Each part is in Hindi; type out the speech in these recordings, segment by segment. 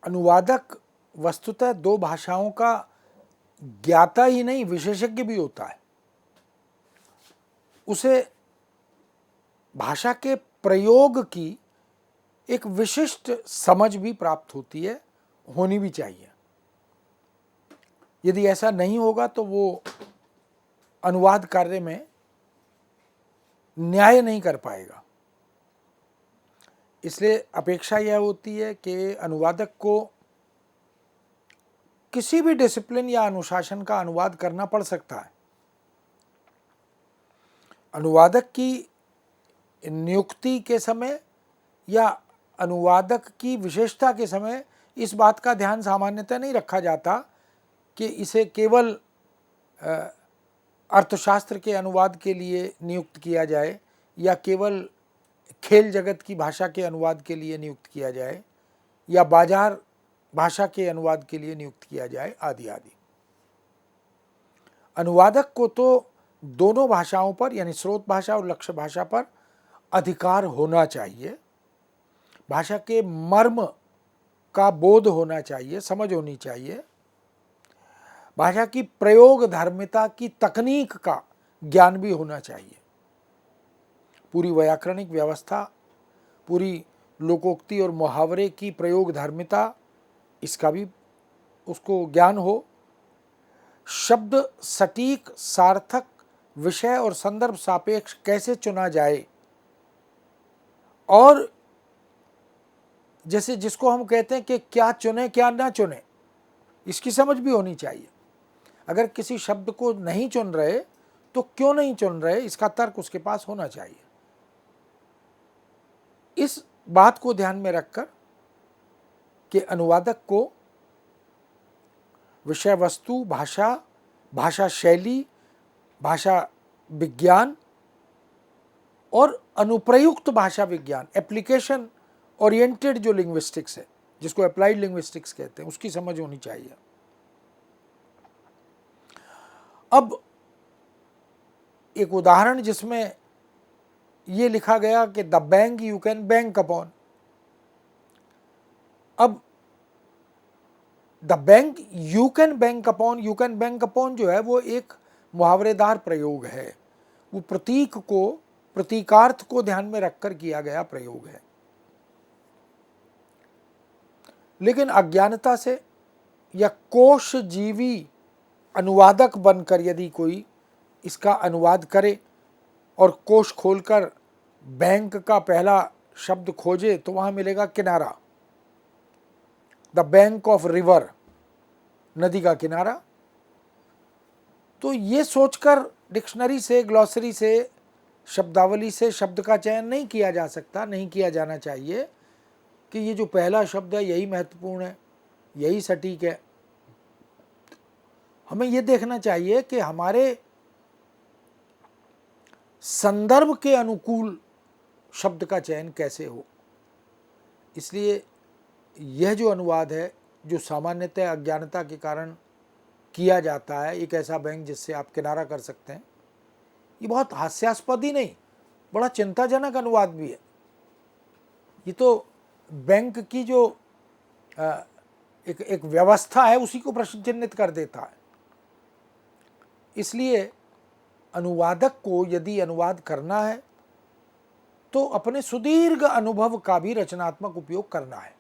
अनुवादक वस्तुतः दो भाषाओं का ज्ञाता ही नहीं, विशेषज्ञ भी होता है। उसे भाषा के प्रयोग की एक विशिष्ट समझ भी प्राप्त होती है, होनी भी चाहिए। यदि ऐसा नहीं होगा तो वो अनुवाद कार्य में न्याय नहीं कर पाएगा। इसलिए अपेक्षा यह होती है कि अनुवादक को किसी भी डिसिप्लिन या अनुशासन का अनुवाद करना पड़ सकता है। अनुवादक की नियुक्ति के समय या अनुवादक की विशेषता के समय इस बात का ध्यान सामान्यतः नहीं रखा जाता कि इसे केवल अर्थशास्त्र के अनुवाद के लिए नियुक्त किया जाए या केवल खेल जगत की भाषा के अनुवाद के लिए नियुक्त किया जाए या बाजार भाषा के अनुवाद के लिए नियुक्त किया जाए, आदि आदि। अनुवादक को तो दोनों भाषाओं पर, यानी स्रोत भाषा और लक्ष्य भाषा पर अधिकार होना चाहिए। भाषा के मर्म का बोध होना चाहिए, समझ होनी चाहिए। भाषा की प्रयोग धर्मिता की तकनीक का ज्ञान भी होना चाहिए। पूरी व्याकरणिक व्यवस्था, पूरी लोकोक्ति और मुहावरे की प्रयोग धर्मिता, इसका भी उसको ज्ञान हो। शब्द सटीक, सार्थक, विषय और संदर्भ सापेक्ष कैसे चुना जाए, और जैसे जिसको हम कहते हैं कि क्या चुने क्या ना चुने, इसकी समझ भी होनी चाहिए। अगर किसी शब्द को नहीं चुन रहे तो क्यों नहीं चुन रहे, इसका तर्क उसके पास होना चाहिए। इस बात को ध्यान में रखकर कि अनुवादक को विषय वस्तु, भाषा, भाषा शैली, भाषा विज्ञान और अनुप्रयुक्त भाषा विज्ञान, एप्लीकेशन ओरिएंटेड जो लिंग्विस्टिक्स है, जिसको अप्लाइड लिंग्विस्टिक्स कहते हैं, उसकी समझ होनी चाहिए। अब एक उदाहरण जिसमें ये लिखा गया कि the bank you can bank upon. अब the bank you can bank upon जो है वो एक मुहावरेदार प्रयोग है। वो प्रतीक को, प्रतीकार्थ को ध्यान में रखकर किया गया प्रयोग है। लेकिन अज्ञानता से या कोशजीवी अनुवादक बनकर यदि कोई इसका अनुवाद करे और कोश खोलकर बैंक का पहला शब्द खोजे तो वहां मिलेगा किनारा, द बैंक ऑफ रिवर, नदी का किनारा। तो ये सोचकर डिक्शनरी से, ग्लॉसरी से, शब्दावली से शब्द का चयन नहीं किया जा सकता, नहीं किया जाना चाहिए कि ये जो पहला शब्द है यही महत्वपूर्ण है, यही सटीक है। हमें ये देखना चाहिए कि हमारे संदर्भ के अनुकूल शब्द का चयन कैसे हो। इसलिए यह जो अनुवाद है, जो सामान्यतः अज्ञानता के कारण किया जाता है, एक ऐसा बैंक जिससे आप किनारा कर सकते हैं, ये बहुत हास्यास्पद ही नहीं, बड़ा चिंताजनक अनुवाद भी है। ये तो बैंक की जो एक व्यवस्था है उसी को प्रश्न चिन्हित कर देता है। इसलिए अनुवादक को यदि अनुवाद करना है तो अपने सुदीर्घ अनुभव का भी रचनात्मक उपयोग करना है।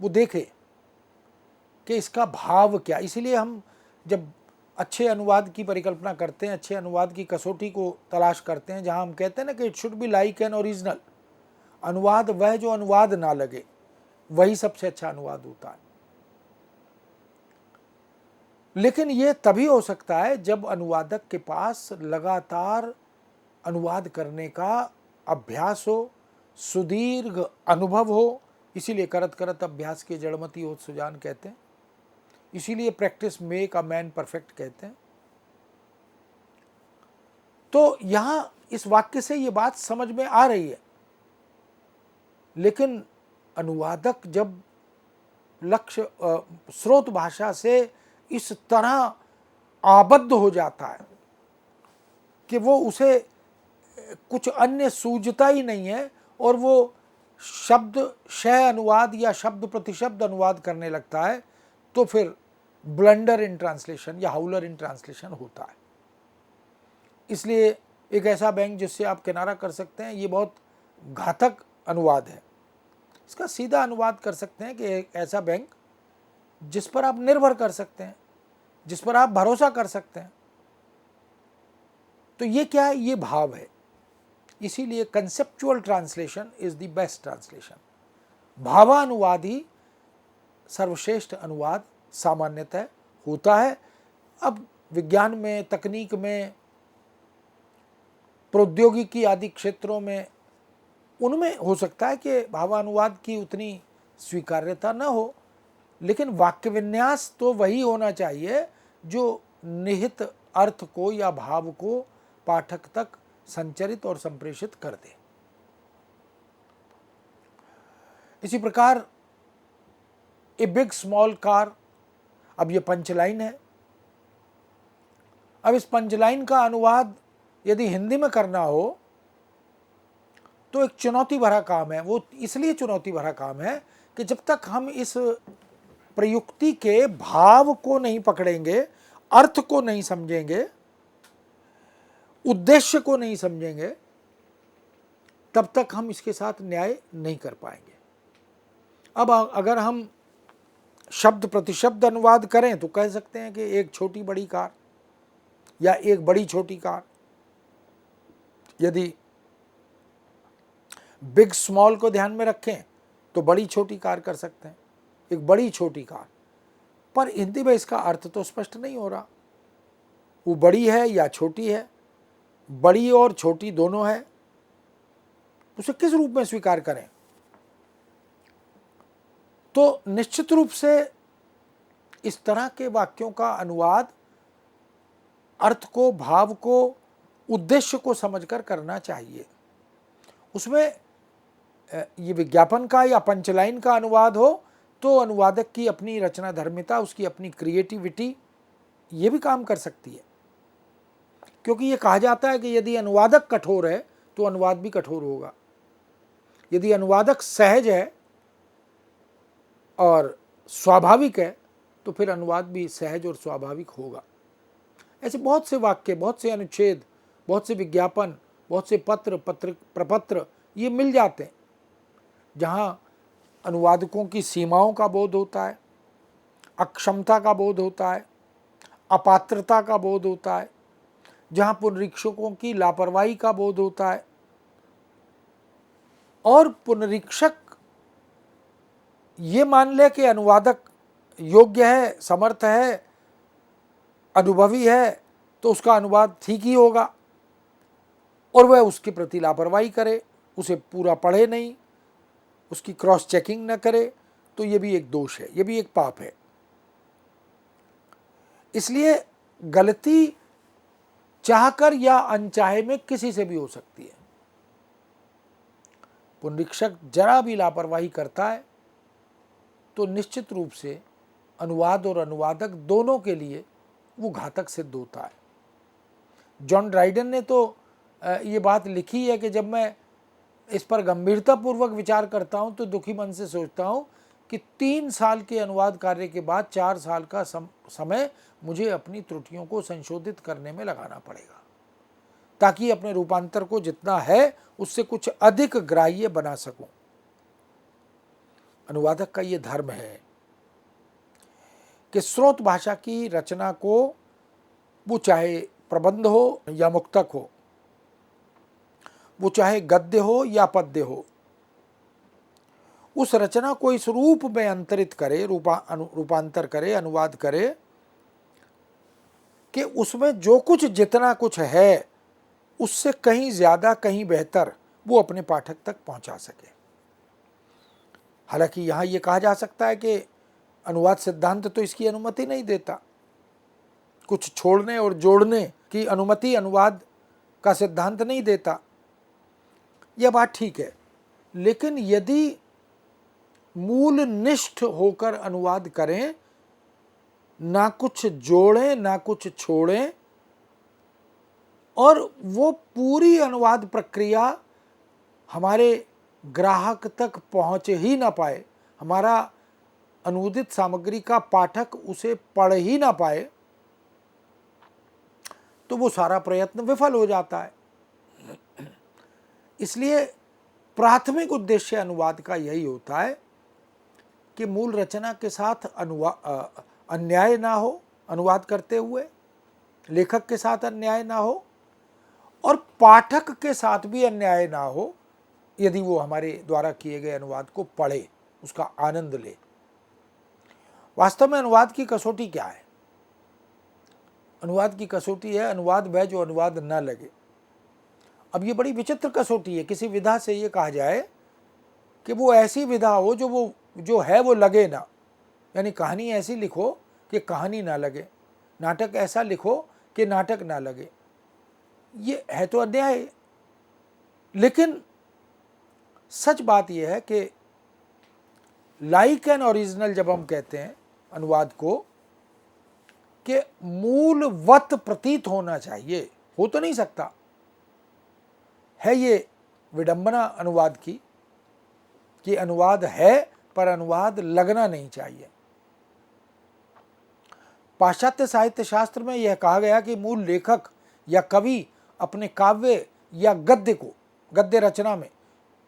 वो देखे कि इसका भाव क्या। इसीलिए हम जब अच्छे अनुवाद की परिकल्पना करते हैं, अच्छे अनुवाद की कसौटी को तलाश करते हैं, जहां हम कहते हैं ना कि it should be like an original, अनुवाद वह जो अनुवाद ना लगे, वही सबसे अच्छा अनुवाद होता है। लेकिन ये तभी हो सकता है जब अनुवादक के पास लगातार अनुवाद करने का अभ्यास हो, सुदीर्घ अनुभव हो। इसीलिए करत करत अभ्यास के जड़मति होत सुजान कहते हैं। इसीलिए practice make a man perfect कहते हैं। तो यहां इस वाक्य से ये बात समझ में आ रही है। लेकिन अनुवादक जब लक्ष्य स्रोत भाषा से इस तरह आबद्ध हो जाता है कि वो उसे कुछ अन्य सूझता ही नहीं है और वो शब्दशः अनुवाद या शब्द प्रतिशब्द अनुवाद करने लगता है तो फिर ब्लंडर इन ट्रांसलेशन या हाउलर इन ट्रांसलेशन होता है। इसलिए एक ऐसा बैंक जिससे आप किनारा कर सकते हैं, ये बहुत घातक अनुवाद है। इसका सीधा अनुवाद कर सकते हैं कि एक ऐसा बैंक जिस पर आप निर्भर कर सकते हैं, जिस पर आप भरोसा कर सकते हैं। तो ये क्या है? ये भाव है। इसीलिए conceptual translation is the best translation. भावानुवाद ही सर्वश्रेष्ठ अनुवाद सामान्यतः होता है। अब विज्ञान में, तकनीक में, प्रौद्योगिकी आदि क्षेत्रों में, उनमें हो सकता है कि भावानुवाद की उतनी स्वीकार्यता न हो, लेकिन वाक्य विन्यास तो वही होना चाहिए जो निहित अर्थ को या भाव को पाठक तक संचरित और संप्रेषित कर दे। इसी प्रकार ए बिग स्मॉल कार, अब ये पंचलाइन है। अब इस पंचलाइन का अनुवाद यदि हिंदी में करना हो तो एक चुनौती भरा काम है। वो इसलिए चुनौती भरा काम है कि जब तक हम इस प्रयुक्ति के भाव को नहीं पकड़ेंगे, अर्थ को नहीं समझेंगे, उद्देश्य को नहीं समझेंगे, तब तक हम इसके साथ न्याय नहीं कर पाएंगे। अब अगर हम शब्द प्रतिशब्द अनुवाद करें तो कह सकते हैं कि एक छोटी बड़ी कार या एक बड़ी छोटी कार। यदि बिग स्मॉल को ध्यान में रखें तो बड़ी छोटी कार कर सकते हैं, एक बड़ी छोटी कार। पर हिंदी में इसका अर्थ तो स्पष्ट नहीं हो रहा, वो बड़ी है या छोटी है, बड़ी और छोटी दोनों है, उसे किस रूप में स्वीकार करें। तो निश्चित रूप से इस तरह के वाक्यों का अनुवाद अर्थ को, भाव को, उद्देश्य को समझकर करना चाहिए। उसमें ये विज्ञापन का या पंचलाइन का अनुवाद हो तो अनुवादक की अपनी रचना धर्मिता, उसकी अपनी क्रिएटिविटी ये भी काम कर सकती है। क्योंकि ये कहा जाता है कि यदि अनुवादक कठोर है तो अनुवाद भी कठोर होगा। यदि अनुवादक सहज है और स्वाभाविक है तो फिर अनुवाद भी सहज और स्वाभाविक होगा। ऐसे बहुत से वाक्य, बहुत से अनुच्छेद, बहुत से विज्ञापन, बहुत से प्रपत्र ये मिल जाते हैं जहाँ अनुवादकों की सीमाओं का बोध होता है, अक्षमता का बोध होता है, अपात्रता का बोध होता है, जहाँ पुनरीक्षकों की लापरवाही का बोध होता है। और पुनरीक्षक ये मान ले कि अनुवादक योग्य है, समर्थ है, अनुभवी है तो उसका अनुवाद ठीक ही होगा, और वह उसके प्रति लापरवाही करे, उसे पूरा पढ़े नहीं, उसकी क्रॉस चेकिंग न करे, तो ये भी एक दोष है, ये भी एक पाप है। इसलिए गलती चाहकर या अनचाहे में किसी से भी हो सकती है। पुनरीक्षक जरा भी लापरवाही करता है तो निश्चित रूप से अनुवाद और अनुवादक दोनों के लिए वो घातक सिद्ध होता है। जॉन ड्राइडन ने तो ये बात लिखी है कि जब मैं इस पर गंभीरतापूर्वक विचार करता हूँ तो दुखी मन से सोचता हूँ कि 3 साल के अनुवाद कार्य के बाद 4 साल का समय मुझे अपनी त्रुटियों को संशोधित करने में लगाना पड़ेगा, ताकि अपने रूपांतर को जितना है उससे कुछ अधिक ग्राह्य बना सकूं। अनुवादक का ये धर्म है कि स्रोत भाषा की रचना को, वो चाहे प्रबंध हो या मुक्तक हो, वो चाहे गद्य हो या पद्य हो, उस रचना को इस रूप में अंतरित करे, रूपांतर करे, अनुवाद करे कि उसमें जो कुछ जितना कुछ है उससे कहीं ज़्यादा, कहीं बेहतर वो अपने पाठक तक पहुंचा सके। हालांकि यहाँ ये कहा जा सकता है कि अनुवाद सिद्धांत तो इसकी अनुमति नहीं देता, कुछ छोड़ने और जोड़ने की अनुमति अनुवाद का सिद्धांत नहीं देता। यह बात ठीक है, लेकिन यदि मूल निष्ठ होकर अनुवाद करें, ना कुछ जोड़ें ना कुछ छोड़ें, और वो पूरी अनुवाद प्रक्रिया हमारे ग्राहक तक पहुंच ही ना पाए, हमारा अनुदित सामग्री का पाठक उसे पढ़ ही ना पाए, तो वो सारा प्रयत्न विफल हो जाता है। इसलिए प्राथमिक उद्देश्य अनुवाद का यही होता है कि मूल रचना के साथ अन्याय ना हो, अनुवाद करते हुए लेखक के साथ अन्याय ना हो, और पाठक के साथ भी अन्याय ना हो यदि वो हमारे द्वारा किए गए अनुवाद को पढ़े, उसका आनंद ले। वास्तव में अनुवाद की कसौटी क्या है? अनुवाद की कसौटी है अनुवाद वह जो अनुवाद न लगे। अब ये बड़ी विचित्र कसौटी है। किसी विधा से ये कहा जाए कि वो ऐसी विधा हो जो है वो लगे ना, यानी कहानी ऐसी लिखो कि कहानी ना लगे, नाटक ऐसा लिखो कि नाटक ना लगे। ये है तो अन्याय। लेकिन सच बात यह है कि लाइक एन ओरिजिनल जब हम कहते हैं अनुवाद को, कि मूलवत प्रतीत होना चाहिए, हो तो नहीं सकता है ये विडंबना अनुवाद की कि अनुवाद है पर अनुवाद लगना नहीं चाहिए। पाश्चात्य साहित्य शास्त्र में यह कहा गया कि मूल लेखक या कवि अपने काव्य या गद्य रचना में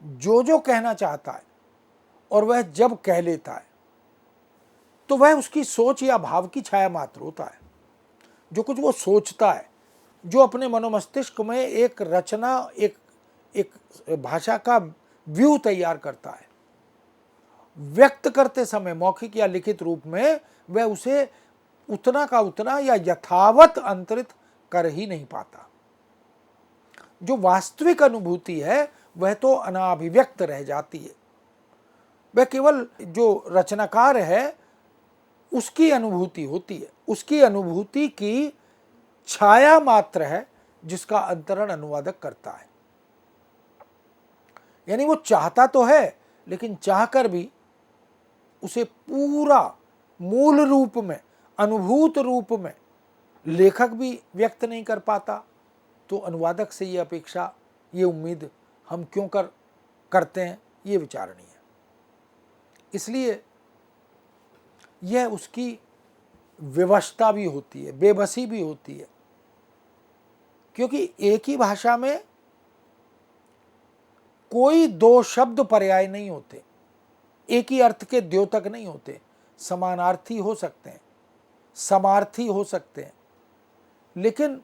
जो कहना चाहता है और वह जब कह लेता है तो वह उसकी सोच या भाव की छाया मात्र होता है। जो कुछ वो सोचता है, जो अपने मनोमस्तिष्क में एक रचना, एक भाषा का व्यू तैयार करता है, व्यक्त करते समय मौखिक या लिखित रूप में वह उसे उतना का उतना या यथावत अंतरित कर ही नहीं पाता। जो वास्तविक अनुभूति है वह तो अनाभिव्यक्त रह जाती है। वह केवल जो रचनाकार है उसकी अनुभूति होती है, उसकी अनुभूति की छाया मात्र है जिसका अंतरण अनुवादक करता है। यानी वो चाहता तो है लेकिन चाहकर भी उसे पूरा मूल रूप में, अनुभूत रूप में लेखक भी व्यक्त नहीं कर पाता। तो अनुवादक से ये अपेक्षा, ये उम्मीद हम क्यों करते हैं, ये विचारणीय है। इसलिए यह उसकी विवशता भी होती है, बेबसी भी होती है, क्योंकि एक ही भाषा में कोई दो शब्द पर्याय नहीं होते, एक ही अर्थ के द्योतक नहीं होते। समानार्थी हो सकते हैं, समार्थी हो सकते हैं, लेकिन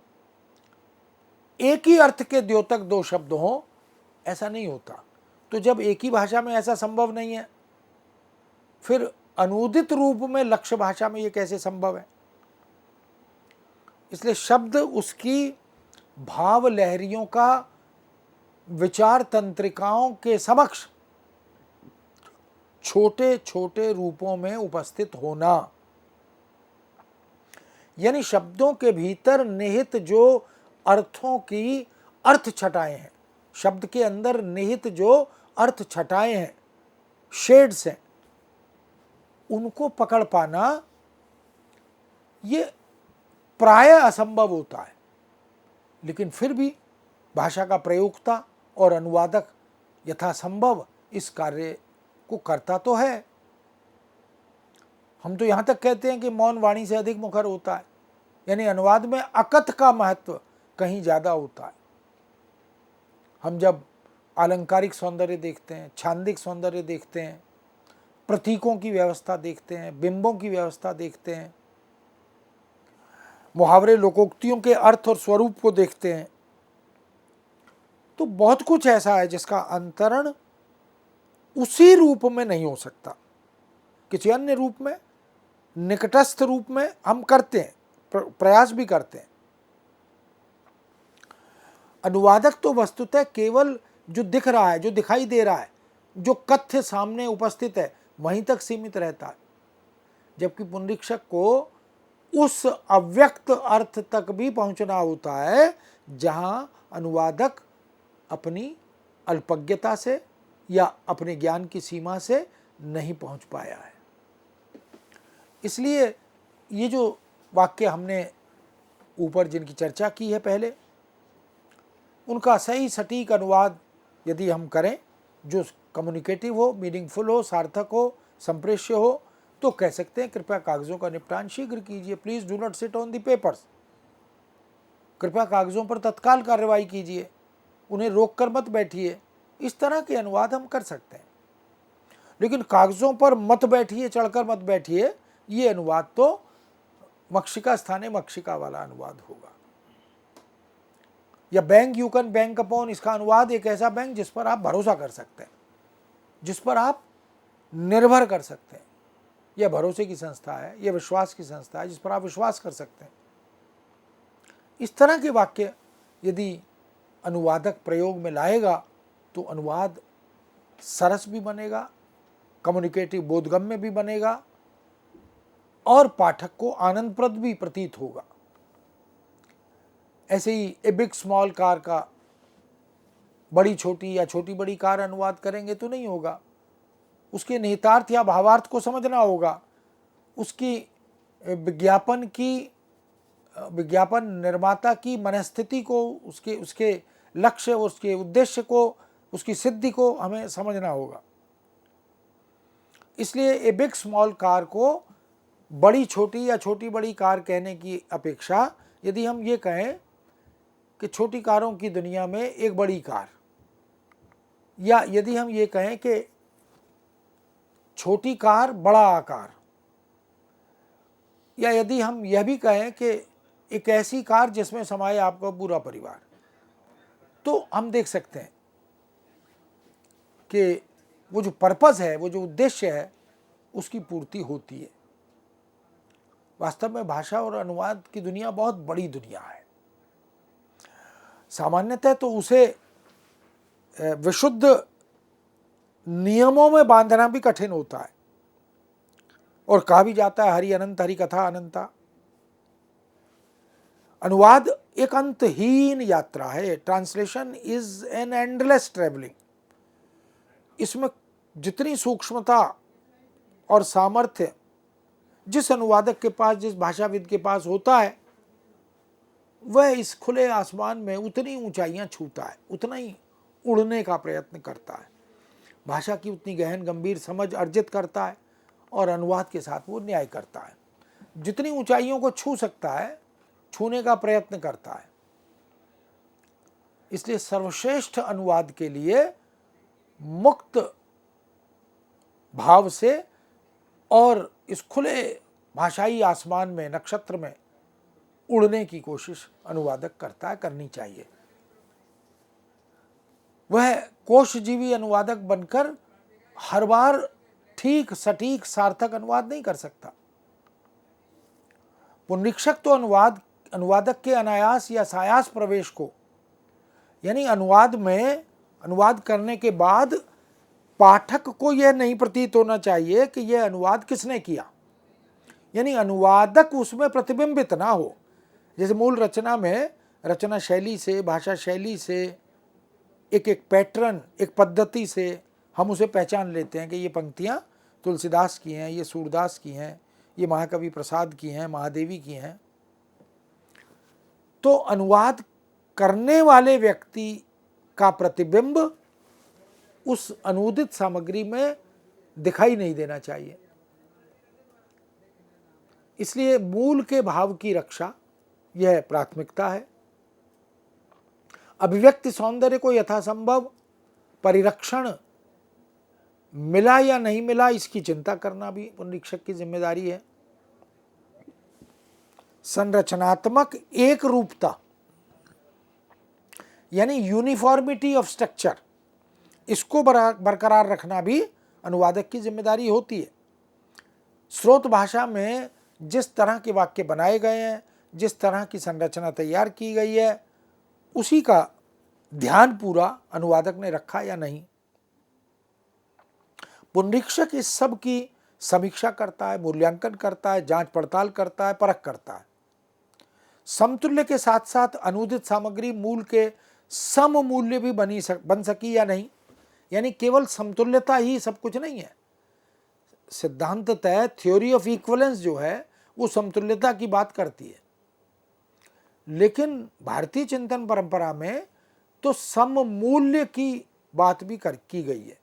एक ही अर्थ के द्योतक दो शब्द हों ऐसा नहीं होता। तो जब एक ही भाषा में ऐसा संभव नहीं है, फिर अनुदित रूप में लक्ष्य भाषा में ये कैसे संभव है? इसलिए शब्द उसकी भाव लहरियों का विचार तंत्रिकाओं के समक्ष छोटे छोटे रूपों में उपस्थित होना, यानी शब्दों के भीतर निहित जो अर्थों की अर्थ छटाएं हैं, शब्द के अंदर निहित जो अर्थ छटाएं हैं, शेड्स हैं, उनको पकड़ पाना ये प्रायः असंभव होता है। लेकिन फिर भी भाषा का प्रयोक्ता और अनुवादक यथासंभव इस कार्य को करता तो है। हम तो यहाँ तक कहते हैं कि मौन वाणी से अधिक मुखर होता है, यानी अनुवाद में अकथ का महत्व कहीं ज़्यादा होता है। हम जब आलंकारिक सौंदर्य देखते हैं, छांदिक सौंदर्य देखते हैं, प्रतीकों की व्यवस्था देखते हैं, बिंबों की व्यवस्था देखते हैं, मुहावरे लोकोक्तियों के अर्थ और स्वरूप को देखते हैं, तो बहुत कुछ ऐसा है जिसका अंतरण उसी रूप में नहीं हो सकता। किसी अन्य रूप में, निकटस्थ रूप में हम करते हैं, प्रयास भी करते हैं। अनुवादक तो वस्तुतः केवल जो दिख रहा है, जो दिखाई दे रहा है, जो कथ्य सामने उपस्थित है, वहीं तक सीमित रहता है, जबकि पुनरीक्षक को उस अव्यक्त अर्थ तक भी पहुंचना होता है जहां अनुवादक अपनी अल्पज्ञता से या अपने ज्ञान की सीमा से नहीं पहुंच पाया है। इसलिए ये जो वाक्य हमने ऊपर जिनकी चर्चा की है पहले, उनका सही सटीक अनुवाद यदि हम करें, जो कम्युनिकेटिव हो, मीनिंगफुल हो, सार्थक हो, संप्रेष्य हो, तो कह सकते हैं कृपया कागज़ों का निपटान शीघ्र कीजिए, please do not sit on the papers, कृपया कागज़ों पर तत्काल कार्रवाई कीजिए, उन्हें रोक कर मत बैठिए। इस तरह के अनुवाद हम कर सकते हैं, लेकिन कागज़ों पर मत बैठिए, चढ़कर मत बैठिए, ये अनुवाद तो मक्षिका स्थाने मक्षिका वाला अनुवाद होगा। या bank you can bank upon, इसका अनुवाद एक ऐसा बैंक जिस पर आप भरोसा कर सकते हैं, जिस पर आप निर्भर कर सकते हैं। यह भरोसे की संस्था है, यह विश्वास की संस्था है जिस पर आप विश्वास कर सकते हैं। इस तरह के वाक्य यदि अनुवादक प्रयोग में लाएगा तो अनुवाद सरस भी बनेगा, कम्युनिकेटिव बोधगम्य भी बनेगा और पाठक को आनंदप्रद भी प्रतीत होगा। ऐसे ही ए बिग स्मॉल कार का बड़ी छोटी या छोटी बड़ी कार अनुवाद करेंगे तो नहीं होगा। उसके निहितार्थ या भावार्थ को समझना होगा, उसकी विज्ञापन निर्माता की मनस्थिति को, उसके लक्ष्य, उसके उद्देश्य को, उसकी सिद्धि को हमें समझना होगा। इसलिए ए बिग स्मॉल कार को बड़ी छोटी या छोटी बड़ी कार कहने की अपेक्षा यदि हम ये कहें कि छोटी कारों की दुनिया में एक बड़ी कार, या यदि हम ये कहें कि छोटी कार बड़ा आकार, या यदि हम यह भी कहें कि एक ऐसी कार जिसमें समाये आपका पूरा परिवार, तो हम देख सकते हैं कि वो जो पर्पस है, वो जो उद्देश्य है, उसकी पूर्ति होती है। वास्तव में भाषा और अनुवाद की दुनिया बहुत बड़ी दुनिया है। सामान्यतः तो उसे विशुद्ध नियमों में बांधना भी कठिन होता है, और कहा भी जाता है हरि अनंत हरि कथा अनंता। अनुवाद एक अंतहीन यात्रा है। Translation is an endless travelling. इसमें जितनी सूक्ष्मता और सामर्थ्य जिस अनुवादक के पास, जिस भाषाविद के पास होता है, वह इस खुले आसमान में उतनी ऊंचाइयां छूता है, उतना ही उड़ने का प्रयत्न करता है, भाषा की उतनी गहन गंभीर समझ अर्जित करता है, और अनुवाद के साथ वो न्याय करता है। जितनी ऊंचाइयों को छू सकता है, छूने का प्रयत्न करता है। इसलिए सर्वश्रेष्ठ अनुवाद के लिए मुक्त भाव से और इस खुले भाषाई आसमान में, नक्षत्र में उड़ने की कोशिश अनुवादक करता है, करनी चाहिए। वह कोशजीवी अनुवादक बनकर हर बार ठीक, सटीक, सार्थक अनुवाद नहीं कर सकता। पुनरीक्षक तो अनुवादक के अनायास या सायास प्रवेश को, यानी अनुवाद करने के बाद पाठक को यह नहीं प्रतीत होना चाहिए कि यह अनुवाद किसने किया, यानी अनुवादक उसमें प्रतिबिंबित ना हो। जैसे मूल रचना में रचना शैली से, भाषा शैली से, एक एक पैटर्न, एक पद्धति से हम उसे पहचान लेते हैं कि ये पंक्तियाँ तुलसीदास की हैं, ये सूरदास की हैं, ये महाकवि प्रसाद की हैं, महादेवी की हैं। तो अनुवाद करने वाले व्यक्ति का प्रतिबिंब उस अनुदित सामग्री में दिखाई नहीं देना चाहिए। इसलिए मूल के भाव की रक्षा यह प्राथमिकता है। अभिव्यक्ति सौंदर्य को यथासंभव परिरक्षण मिला या नहीं मिला, इसकी चिंता करना भी पुनरीक्षक की जिम्मेदारी है। संरचनात्मक एक रूपता यानी यूनिफॉर्मिटी ऑफ स्ट्रक्चर, इसको बरकरार रखना भी अनुवादक की जिम्मेदारी होती है। स्रोत भाषा में जिस तरह के वाक्य बनाए गए हैं, जिस तरह की संरचना तैयार की गई है, उसी का ध्यान पूरा अनुवादक ने रखा या नहीं। पुनरीक्षक इस सब की समीक्षा करता है, मूल्यांकन करता है, जांच पड़ताल करता है, परख करता है। समतुल्य के साथ साथ अनुदित सामग्री मूल के सम मूल्य भी बन सकी या नहीं, यानी केवल समतुल्यता ही सब कुछ नहीं है। सिद्धांततः थ्योरी ऑफ इक्विवेलेंस जो है वो समतुल्यता की बात करती है, लेकिन भारतीय चिंतन परंपरा में तो सम मूल्य की बात भी की गई है।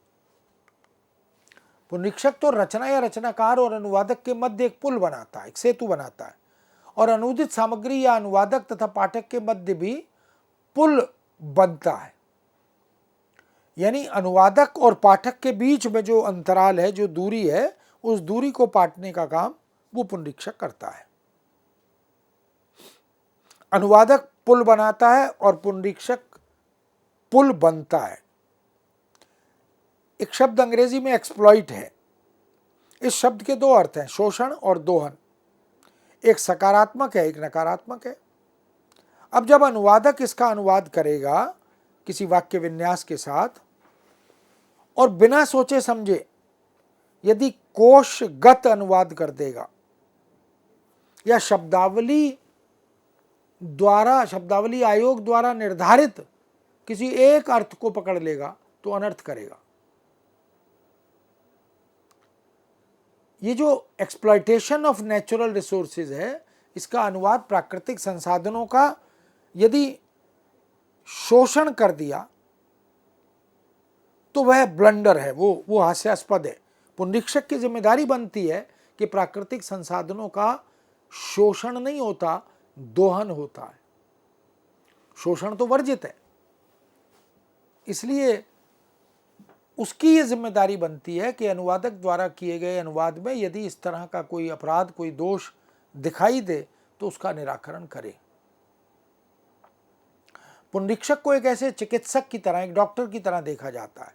पुनरीक्षक तो रचना या रचनाकार और अनुवादक के मध्य एक पुल बनाता है, एक सेतु बनाता है, और अनुदित सामग्री या अनुवादक तथा पाठक के मध्य भी पुल बनता है। यानी अनुवादक और पाठक के बीच में जो अंतराल है, जो दूरी है, उस दूरी को पाटने का काम वो पुनरीक्षक करता है। अनुवादक पुल बनाता है और पुनरीक्षक पुल बनता है। एक शब्द अंग्रेजी में एक्सप्लॉइट है। इस शब्द के दो अर्थ हैं, शोषण और दोहन। एक सकारात्मक है, एक नकारात्मक है। अब जब अनुवादक इसका अनुवाद करेगा किसी वाक्य विन्यास के साथ और बिना सोचे समझे यदि कोशगत अनुवाद कर देगा या शब्दावली आयोग द्वारा निर्धारित किसी एक अर्थ को पकड़ लेगा तो अनर्थ करेगा। ये जो एक्सप्लॉयटेशन ऑफ नेचुरल रिसोर्सेज है, इसका अनुवाद प्राकृतिक संसाधनों का यदि शोषण कर दिया तो वह ब्लंडर है, वो हास्यास्पद है। पुनरीक्षक की जिम्मेदारी बनती है कि प्राकृतिक संसाधनों का शोषण नहीं होता, दोहन होता है। शोषण तो वर्जित है, इसलिए उसकी ये जिम्मेदारी बनती है कि अनुवादक द्वारा किए गए अनुवाद में यदि इस तरह का कोई अपराध, कोई दोष दिखाई दे तो उसका निराकरण करे। पुनरीक्षक को एक ऐसे चिकित्सक की तरह, एक डॉक्टर की तरह देखा जाता है,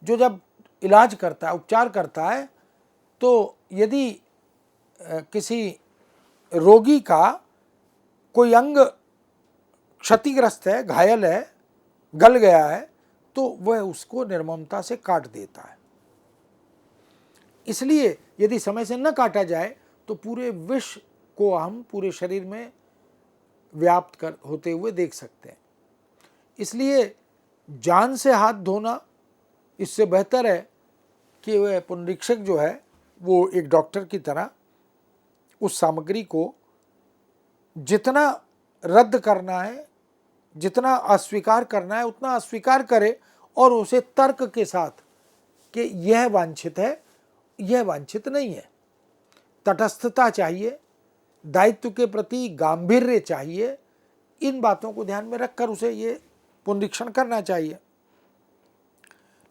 जो जब इलाज करता है, उपचार करता है, तो यदि किसी रोगी का कोई अंग क्षतिग्रस्त है, घायल है, गल गया है, तो वह उसको निर्ममता से काट देता है। इसलिए यदि समय से न काटा जाए तो पूरे विष को हम पूरे शरीर में व्याप्त होते हुए देख सकते हैं। इसलिए जान से हाथ धोना इससे बेहतर है कि वह पुनरीक्षक जो है वो एक डॉक्टर की तरह उस सामग्री को जितना रद्द करना है, जितना अस्वीकार करना है, उतना अस्वीकार करे और उसे तर्क के साथ कि यह वांछित है, यह वांछित नहीं है। तटस्थता चाहिए, दायित्व के प्रति गांभीर्य चाहिए। इन बातों को ध्यान में रखकर उसे ये पुनरीक्षण करना चाहिए।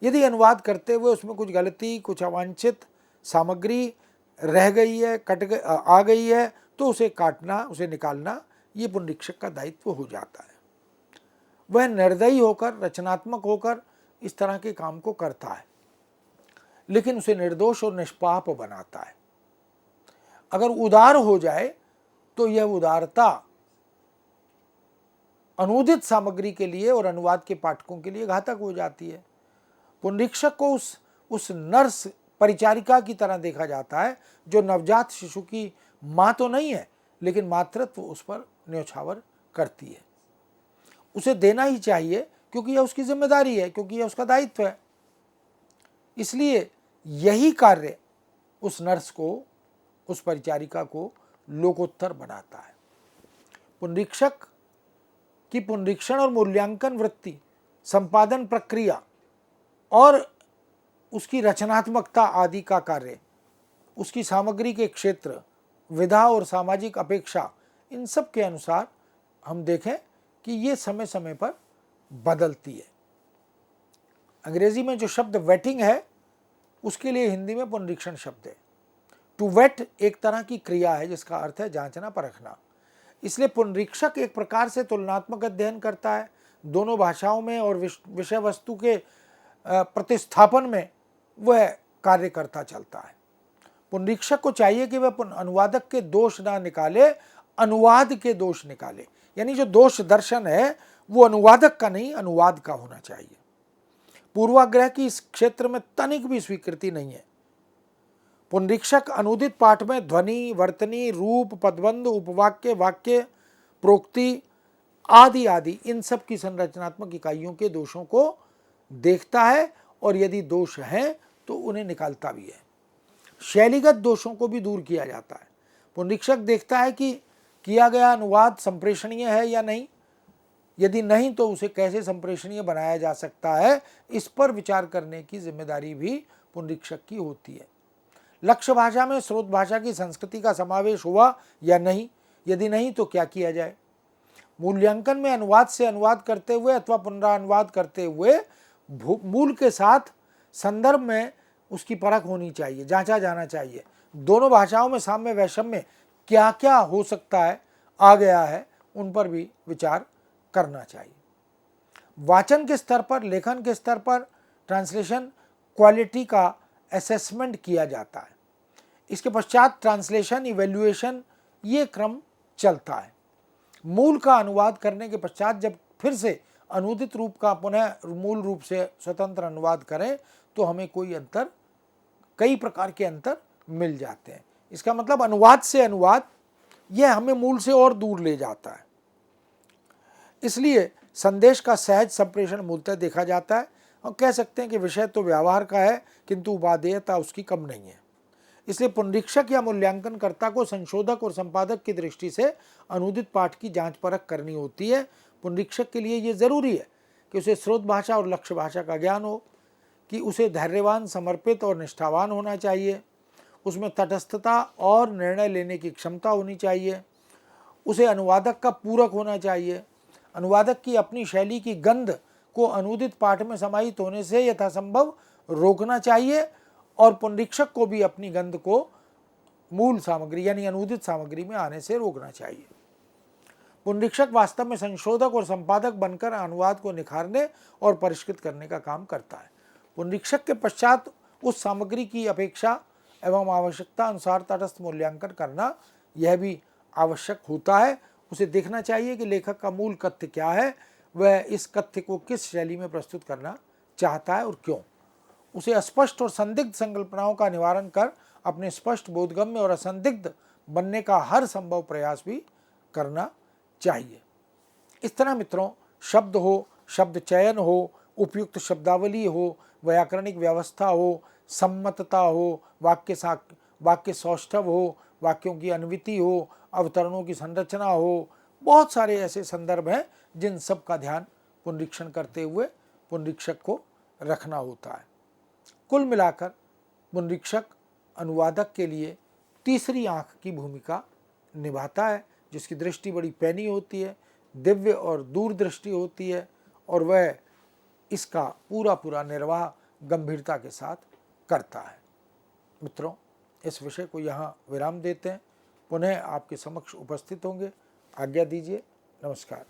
यदि अनुवाद करते हुए उसमें कुछ गलती, कुछ अवांछित सामग्री रह गई है, आ गई है, तो उसे काटना, उसे निकालना ये पुनरीक्षक का दायित्व हो जाता है। वह निर्दयी होकर, रचनात्मक होकर इस तरह के काम को करता है, लेकिन उसे निर्दोष और निष्पाप बनाता है। अगर उदार हो जाए तो यह उदारता अनुदित सामग्री के लिए और अनुवाद के पाठकों के लिए घातक हो जाती है। पुनरीक्षक को उस नर्स, परिचारिका की तरह देखा जाता है जो नवजात शिशु की माँ तो नहीं है, लेकिन मातृत्व उस पर न्यौछावर करती है। उसे देना ही चाहिए क्योंकि यह उसकी जिम्मेदारी है, क्योंकि यह उसका दायित्व है। इसलिए यही कार्य उस नर्स को, उस परिचारिका को लोकोत्तर बनाता है। पुनरीक्षक की पुनरीक्षण और मूल्यांकन वृत्ति, संपादन प्रक्रिया और उसकी रचनात्मकता आदि का कार्य, उसकी सामग्री के क्षेत्र, विधा और सामाजिक अपेक्षा, इन सब के अनुसार हम देखें कि ये समय समय पर बदलती है। अंग्रेजी में जो शब्द वेटिंग है, उसके लिए हिंदी में पुनरीक्षण शब्द है। टू वेट एक तरह की क्रिया है जिसका अर्थ है जांचना, परखना। इसलिए पुनरीक्षक एक प्रकार से तुलनात्मक अध्ययन करता है दोनों भाषाओं में, और विषय वस्तु के प्रतिस्थापन में वह कार्य करता चलता है। पुनरीक्षक को चाहिए कि वह अनुवादक के दोष ना निकाले, अनुवाद के दोष निकाले। यानी जो दोष दर्शन है वो अनुवादक का नहीं, अनुवाद का होना चाहिए। पूर्वाग्रह की इस क्षेत्र में तनिक भी स्वीकृति नहीं है। पुनरीक्षक अनुदित पाठ में ध्वनि, वर्तनी, रूप, पदबंध, उपवाक्य, वाक्य, प्रोक्ति आदि आदि इन सब की संरचनात्मक इकाइयों के दोषों को देखता है, और यदि दोष हैं तो उन्हें निकालता भी है। शैलीगत दोषों को भी दूर किया जाता है। पुनरीक्षक देखता है कि किया गया अनुवाद संप्रेषणीय है या नहीं, यदि नहीं तो उसे कैसे संप्रेषणीय बनाया जा सकता है, इस पर विचार करने की जिम्मेदारी भी पुनरीक्षक की होती है। लक्ष्य भाषा में स्रोत भाषा की संस्कृति का समावेश हुआ या नहीं, यदि नहीं तो क्या किया जाए। मूल्यांकन में अनुवाद से अनुवाद करते हुए अथवा पुनरानुवाद करते हुए मूल के साथ संदर्भ में उसकी परख होनी चाहिए, जांचा जाना चाहिए। दोनों भाषाओं में साम्य वैषम्य क्या क्या हो सकता है, आ गया है, उन पर भी विचार करना चाहिए। वाचन के स्तर पर, लेखन के स्तर पर ट्रांसलेशन क्वालिटी का असेसमेंट किया जाता है। इसके पश्चात ट्रांसलेशन, इवैल्यूएशन, ये क्रम चलता है। मूल का अनुवाद करने के पश्चात जब फिर से अनुदित रूप का पुनः मूल रूप से स्वतंत्र अनुवाद करें तो हमें कई प्रकार के अंतर मिल जाते हैं। इसका मतलब अनुवाद से अनुवाद यह हमें मूल से और दूर ले जाता है। इसलिए संदेश का सहज संप्रेषण मूलतः देखा जाता है। हम कह सकते हैं कि विषय तो व्यवहार का है किंतु उपादेयता उसकी कम नहीं है। इसलिए पुनरीक्षक या मूल्यांकनकर्ता को संशोधक और संपादक की दृष्टि से अनुदित पाठ की जांच परख करनी होती है। पुनरीक्षक के लिए ये जरूरी है कि उसे स्रोत भाषा और लक्ष्य भाषा का ज्ञान हो, कि उसे धैर्यवान, समर्पित और निष्ठावान होना चाहिए, उसमें तटस्थता और निर्णय लेने की क्षमता होनी चाहिए, उसे अनुवादक का पूरक होना चाहिए, अनुवादक की अपनी शैली की गंध को अनुदित पाठ में समाहित होने से यथासंभव रोकना चाहिए और पुनरीक्षक को भी अपनी गंध को मूल सामग्री यानी अनुदित सामग्री में आने से रोकना चाहिए। पुनरीक्षक वास्तव में संशोधक और संपादक बनकर अनुवाद को निखारने और परिष्कृत करने का काम करता है। पुनरीक्षक के पश्चात उस सामग्री की अपेक्षा एवं आवश्यकता अनुसार तटस्थ मूल्यांकन करना यह भी आवश्यक होता है। उसे देखना चाहिए कि लेखक का मूल कथ्य क्या है, वह इस कथ्य को किस शैली में प्रस्तुत करना चाहता है और क्यों। उसे अस्पष्ट और संदिग्ध संकल्पनाओं का निवारण कर अपने स्पष्ट, बोधगम्य और असंदिग्ध बनने का हर संभव प्रयास भी करना चाहिए। इस तरह मित्रों, शब्द हो, शब्द चयन हो, उपयुक्त शब्दावली हो, व्याकरणिक व्यवस्था हो, सम्मतता हो, वाक्य सौष्ठव हो, वाक्यों की अन्विति हो, अवतरणों की संरचना हो, बहुत सारे ऐसे संदर्भ हैं जिन सब का ध्यान पुनरीक्षण करते हुए पुनरीक्षक को रखना होता है। कुल मिलाकर पुनरीक्षक अनुवादक के लिए तीसरी आंख की भूमिका निभाता है, जिसकी दृष्टि बड़ी पैनी होती है, दिव्य और दूरदृष्टि होती है और वह इसका पूरा निर्वाह गंभीरता के साथ करता है। मित्रों, इस विषय को यहाँ विराम देते हैं। पुनः आपके समक्ष उपस्थित होंगे। आज्ञा दीजिए। नमस्कार।